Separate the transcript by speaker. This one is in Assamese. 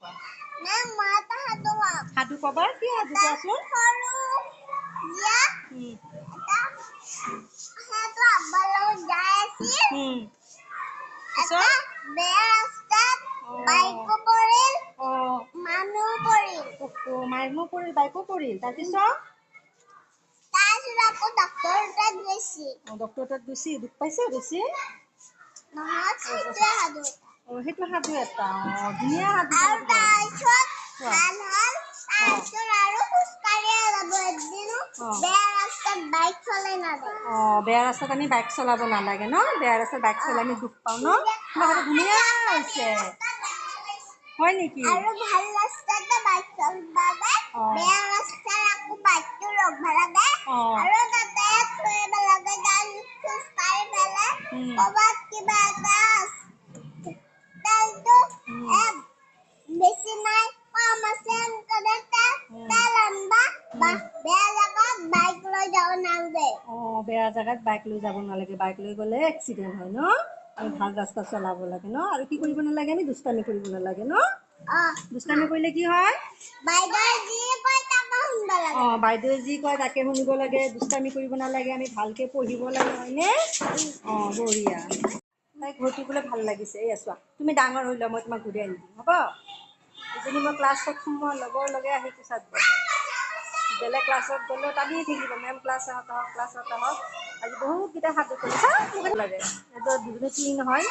Speaker 1: কোৱা
Speaker 2: না মাতা হাতু
Speaker 1: সাধু কবা কি সাধু কোৱাচোন
Speaker 2: সৰু ইয়া এটা হাতু আব্বালো যাই আছিল এটা বেয়া ৰাস্তাত বাইকো পৰিল মানুহ পৰিল
Speaker 1: মানুহ পৰিল বাইকো পৰিল তাৰপিছত
Speaker 2: আকৌ ডক্টৰ তাত গৈছি
Speaker 1: ডক্টৰ তাত গৈছি দুখ পাইছে বেছি
Speaker 2: নহয় সেইটোৱে সাধু
Speaker 1: সেইটো সাধু এটা ধুনীয়া সাধু
Speaker 2: আৰু তাৰপিছত ভাল হ'ল তাৰপিছত আৰু খোজকাঢ়িয়ে যাব এদিনো বেয়া ৰাস্তাত বাইক চলাই নাযায়
Speaker 1: বেয়া ৰাস্তাত আমি বাইক চলাব নালাগে ন বেয়া ৰাস্তাত বাইক চলাই আমি দুখ পাওঁ ন ধুনীয়া হৈছে হয় নেকি
Speaker 2: আৰু ভাল ৰাস্তাতে বাইক চলাবে বেয়া ৰাস্তাত আকৌ বাইকটো ৰখাব লাগে আৰু তাতে থৈব লাগে গান খোজকাঢ়ি পেলাই ক'ৰবাত কিবা এটা তেলটো বেছি নাই কম আছে তেল আনবা বেয়া জেগাত বাইক লৈ যাব নালাগে
Speaker 1: বেয়া জেগাত বাইক লৈ যাব নালাগে বাইক লৈ গ'লে এক্সিডেণ্ট হয় ন আমি ভাল ৰাস্তাত চলাব লাগে ন আৰু কি কৰিব নালাগে আমি দুষ্টামি কৰিব নালাগে ন দুষ্টামি কৰিলে কি হয়
Speaker 2: বাইদেউৱে যি কয় তাকে শুনিব লাগে
Speaker 1: বাইদেউৱে যি কয় তাকে শুনিব লাগে দুষ্টামি কৰিব নালাগে আমি ভালকৈ পঢ়িব লাগে হয়নে বঢ়িয়া তাই ঘৰটো বোলে ভাল লাগিছে এই চোৱা তুমি ডাঙৰ হৈ লোৱা মই তোমাক ঘূৰি আনি দিম হ'ব এজনী মই ক্লাছত সোমোৱাৰ লগৰ লগে আহি কোচাত বহে বেলেগ ক্লাছত গ'লেও তাতেই থাকিব মেম ক্লাছত আহক আজি বহুতকেইটা সাধু কৰিছে লাগে সিহঁতৰ দুজনী নহয়